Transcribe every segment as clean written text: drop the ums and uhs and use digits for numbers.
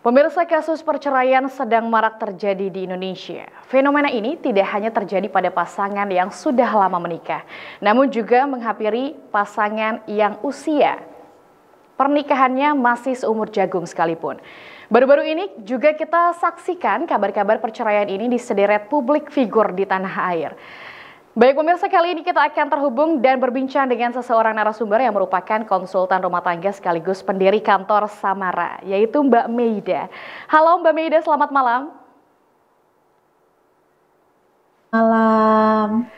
Pemirsa, kasus perceraian sedang marak terjadi di Indonesia. Fenomena ini tidak hanya terjadi pada pasangan yang sudah lama menikah, namun juga menghampiri pasangan yang usia pernikahannya masih seumur jagung sekalipun. Baru-baru ini juga kita saksikan kabar-kabar perceraian ini di sederet publik figur di tanah air. Baik pemirsa, kali ini kita akan terhubung dan berbincang dengan seseorang narasumber yang merupakan konsultan rumah tangga sekaligus pendiri kantor Samara, yaitu Mbak Meida. Halo Mbak Meida, selamat malam. Malam.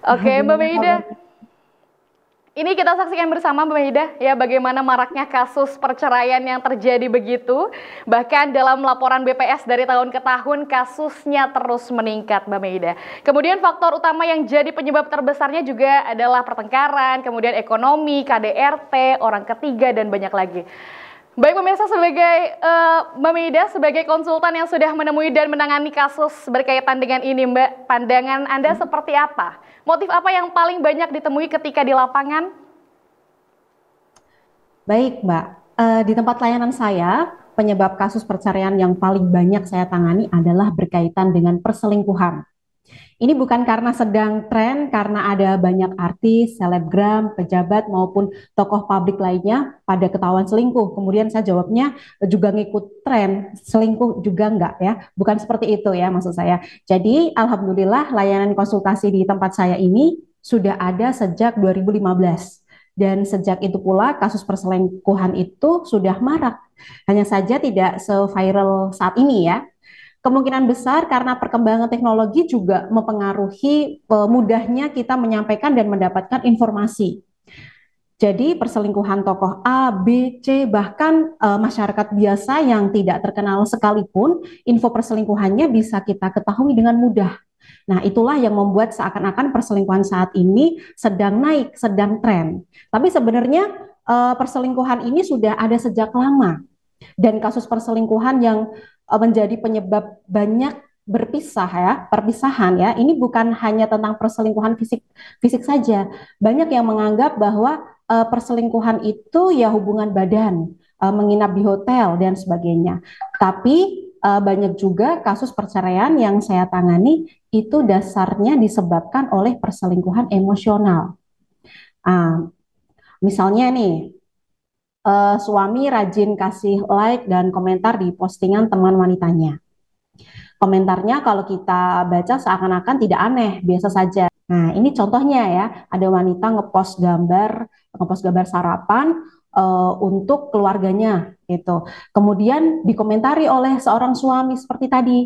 Oke Mbak Gimana Meida, kabar? ini kita saksikan bersama Mbak Meida ya bagaimana maraknya kasus perceraian yang terjadi begitu. Bahkan dalam laporan BPS dari tahun ke tahun kasusnya terus meningkat Mbak Meida. Kemudian faktor utama yang jadi penyebab terbesarnya juga adalah pertengkaran, kemudian ekonomi, KDRT, orang ketiga dan banyak lagi. Baik pemirsa, sebagai Mbak Meida sebagai konsultan yang sudah menemui dan menangani kasus berkaitan dengan ini Mbak, pandangan Anda seperti apa? Motif apa yang paling banyak ditemui ketika di lapangan? Baik, Mbak. Di tempat layanan saya, penyebab kasus perceraian yang paling banyak saya tangani adalah berkaitan dengan perselingkuhan. Ini bukan karena sedang tren, karena ada banyak artis, selebgram, pejabat, maupun tokoh publik lainnya pada ketahuan selingkuh. Kemudian saya jawabnya juga ngikut tren, selingkuh juga enggak ya. Bukan seperti itu ya maksud saya. Jadi Alhamdulillah layanan konsultasi di tempat saya ini sudah ada sejak 2015. Dan sejak itu pula kasus perselingkuhan itu sudah marak. Hanya saja tidak se-viral saat ini ya. Kemungkinan besar karena perkembangan teknologi juga mempengaruhi mudahnya kita menyampaikan dan mendapatkan informasi. Jadi perselingkuhan tokoh A, B, C, bahkan masyarakat biasa yang tidak terkenal sekalipun, info perselingkuhannya bisa kita ketahui dengan mudah. Nah, itulah yang membuat seakan-akan perselingkuhan saat ini sedang naik, sedang tren. Tapi sebenarnya perselingkuhan ini sudah ada sejak lama. Dan kasus perselingkuhan yang menjadi penyebab banyak berpisah ya, perpisahan ya. Ini bukan hanya tentang perselingkuhan fisik fisik saja. Banyak yang menganggap bahwa perselingkuhan itu ya hubungan badan, menginap di hotel dan sebagainya. Tapi banyak juga kasus perceraian yang saya tangani itu dasarnya disebabkan oleh perselingkuhan emosional. Uh, Misalnya nih, suami rajin kasih like dan komentar di postingan teman wanitanya. Komentarnya kalau kita baca seakan-akan tidak aneh, biasa saja. Nah, ini contohnya ya, ada wanita ngepost gambar sarapan untuk keluarganya gitu. Kemudian dikomentari oleh seorang suami seperti tadi.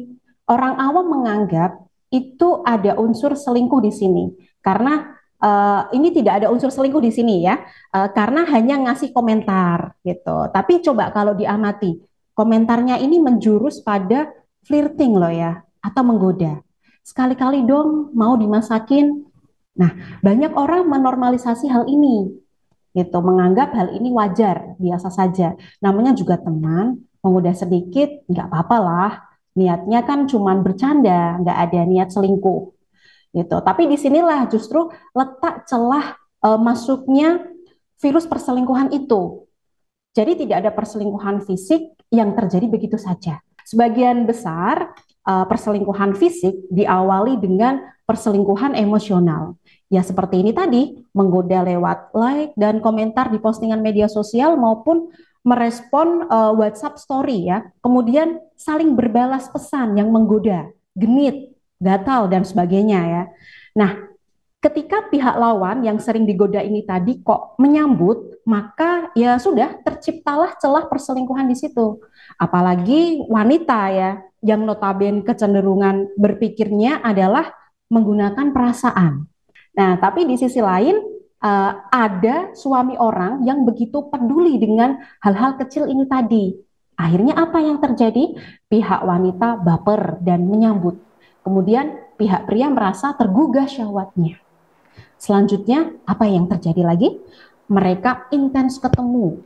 Orang awam menganggap itu ada unsur selingkuh di sini karena ini tidak ada unsur selingkuh di sini ya, karena hanya ngasih komentar gitu. Tapi coba kalau diamati, komentarnya ini menjurus pada flirting loh ya, atau menggoda. Sekali-kali dong mau dimasakin. Nah, banyak orang menormalisasi hal ini, gitu, menganggap hal ini wajar, biasa saja. Namanya juga teman, menggoda sedikit, nggak apa-apa lah. Niatnya kan cuma bercanda, nggak ada niat selingkuh, gitu. Tapi disinilah justru letak celah masuknya virus perselingkuhan itu. Jadi tidak ada perselingkuhan fisik yang terjadi begitu saja. Sebagian besar perselingkuhan fisik diawali dengan perselingkuhan emosional. Ya seperti ini tadi, menggoda lewat like dan komentar di postingan media sosial maupun merespon WhatsApp story ya. Kemudian saling berbalas pesan yang menggoda, genit, gatal dan sebagainya ya. Nah, ketika pihak lawan yang sering digoda ini tadi kok menyambut, maka ya sudah terciptalah celah perselingkuhan di situ. Apalagi wanita ya, yang notabene kecenderungan berpikirnya adalah menggunakan perasaan. Nah, tapi di sisi lain ada suami orang yang begitu peduli dengan hal-hal kecil ini tadi. Akhirnya apa yang terjadi? Pihak wanita baper dan menyambut. Kemudian pihak pria merasa tergugah syahwatnya. Selanjutnya, apa yang terjadi lagi? Mereka intens ketemu,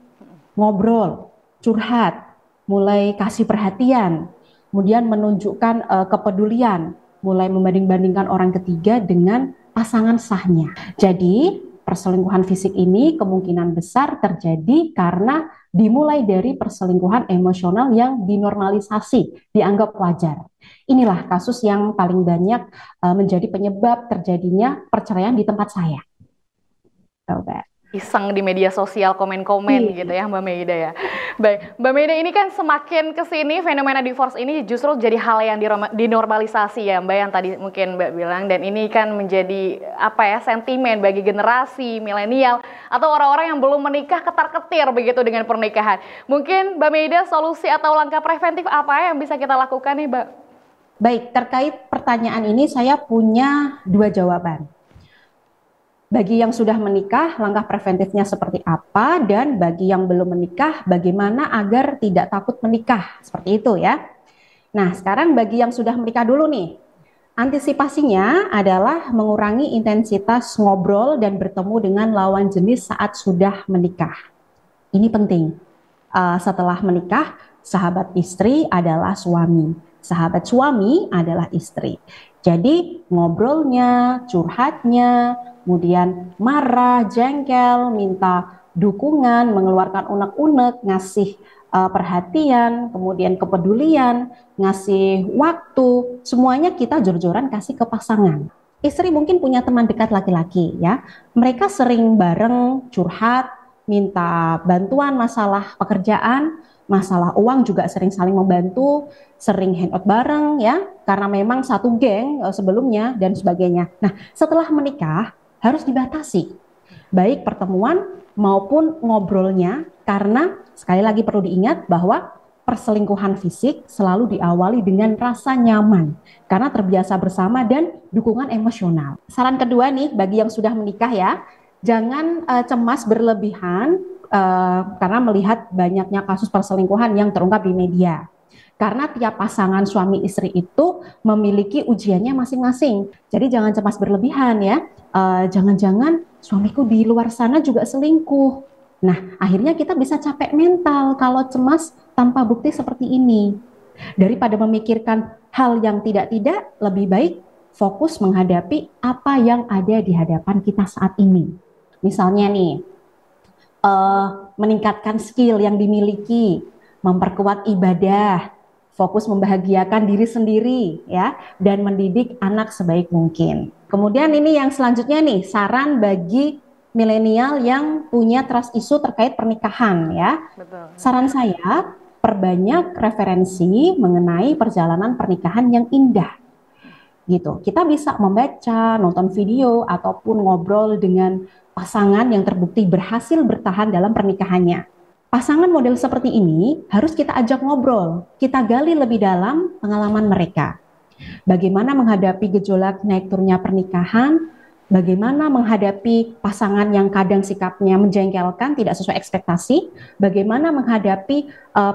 ngobrol, curhat, mulai kasih perhatian, kemudian menunjukkan kepedulian, mulai membanding-bandingkan orang ketiga dengan pasangan sahnya. Jadi, perselingkuhan fisik ini kemungkinan besar terjadi karena dimulai dari perselingkuhan emosional yang dinormalisasi, dianggap wajar. Inilah kasus yang paling banyak menjadi penyebab terjadinya perceraian di tempat saya. Coba. Iseng di media sosial komen-komen gitu ya Mbak Meida ya. Baik, Mbak Meida, ini kan semakin kesini fenomena divorce ini justru jadi hal yang dinormalisasi ya Mbak, yang tadi mungkin Mbak bilang, dan ini kan menjadi apa ya, sentimen bagi generasi milenial atau orang-orang yang belum menikah ketar-ketir begitu dengan pernikahan. Mungkin Mbak Meida, solusi atau langkah preventif apa yang bisa kita lakukan nih Mbak? Baik, terkait pertanyaan ini saya punya dua jawaban. Bagi yang sudah menikah, langkah preventifnya seperti apa, dan bagi yang belum menikah, bagaimana agar tidak takut menikah, seperti itu ya. Nah, sekarang bagi yang sudah menikah dulu nih, antisipasinya adalah mengurangi intensitas ngobrol dan bertemu dengan lawan jenis saat sudah menikah. Ini penting. Setelah menikah, sahabat istri adalah suami, sahabat suami adalah istri. Jadi ngobrolnya, curhatnya, kemudian marah, jengkel, minta dukungan, mengeluarkan unek-unek, ngasih perhatian, kemudian kepedulian, ngasih waktu, semuanya kita jor-joran kasih ke pasangan. Istri mungkin punya teman dekat laki-laki ya, mereka sering bareng curhat, minta bantuan masalah pekerjaan, masalah uang juga sering saling membantu, sering hangout bareng ya, karena memang satu geng sebelumnya dan sebagainya. Nah, setelah menikah harus dibatasi, baik pertemuan maupun ngobrolnya, karena sekali lagi perlu diingat bahwa perselingkuhan fisik selalu diawali dengan rasa nyaman, karena terbiasa bersama dan dukungan emosional. Saran kedua nih, bagi yang sudah menikah ya, jangan cemas berlebihan karena melihat banyaknya kasus perselingkuhan yang terungkap di media. Karena tiap pasangan suami istri itu memiliki ujiannya masing-masing. Jadi jangan cemas berlebihan ya. Jangan-jangan suamiku di luar sana juga selingkuh. Nah, akhirnya kita bisa capek mental kalau cemas tanpa bukti seperti ini. Daripada memikirkan hal yang tidak-tidak, lebih baik fokus menghadapi apa yang ada di hadapan kita saat ini. Misalnya nih, meningkatkan skill yang dimiliki, memperkuat ibadah, fokus membahagiakan diri sendiri ya, dan mendidik anak sebaik mungkin. Kemudian ini yang selanjutnya nih, saran bagi milenial yang punya trust issue terkait pernikahan ya. Betul. Saran saya, perbanyak referensi mengenai perjalanan pernikahan yang indah. Gitu. Kita bisa membaca, nonton video, ataupun ngobrol dengan pasangan yang terbukti berhasil bertahan dalam pernikahannya. Pasangan model seperti ini harus kita ajak ngobrol, kita gali lebih dalam pengalaman mereka. Bagaimana menghadapi gejolak naik turunnya pernikahan, bagaimana menghadapi pasangan yang kadang sikapnya menjengkelkan, tidak sesuai ekspektasi, bagaimana menghadapi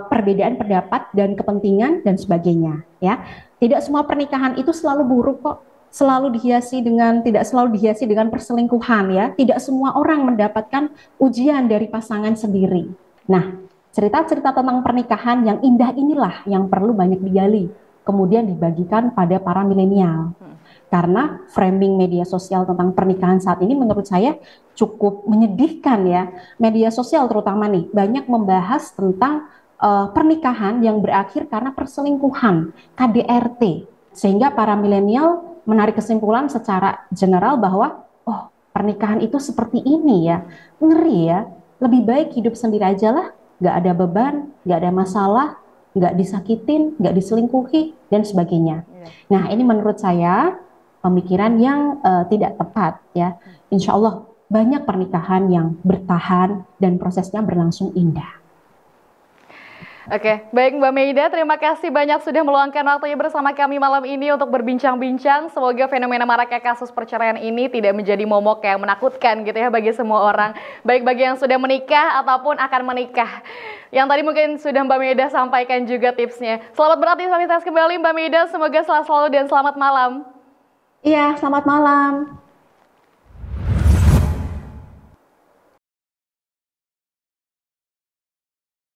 perbedaan pendapat dan kepentingan dan sebagainya. Ya, tidak semua pernikahan itu selalu buruk kok. Tidak selalu dihiasi dengan perselingkuhan ya. Tidak semua orang mendapatkan ujian dari pasangan sendiri. Nah, cerita-cerita tentang pernikahan yang indah inilah yang perlu banyak digali, kemudian dibagikan pada para milenial. Karena framing media sosial tentang pernikahan saat ini menurut saya cukup menyedihkan ya. Media sosial terutama nih banyak membahas tentang pernikahan yang berakhir karena perselingkuhan, KDRT. Sehingga para milenial menarik kesimpulan secara general bahwa oh, pernikahan itu seperti ini ya. Ngeri ya. Lebih baik hidup sendiri aja lah, nggak ada beban, nggak ada masalah, nggak disakitin, nggak diselingkuhi, dan sebagainya. Nah, ini menurut saya pemikiran yang tidak tepat ya. Insya Allah banyak pernikahan yang bertahan dan prosesnya berlangsung indah. Oke, baik Mbak Meida, terima kasih banyak sudah meluangkan waktunya bersama kami malam ini untuk berbincang-bincang. Semoga fenomena maraknya kasus perceraian ini tidak menjadi momok yang menakutkan gitu ya bagi semua orang. Baik bagi yang sudah menikah ataupun akan menikah. Yang tadi mungkin sudah Mbak Meida sampaikan juga tipsnya. Selamat beraktivitas kembali Mbak Meida, semoga selalu dan selamat malam. Iya, selamat malam.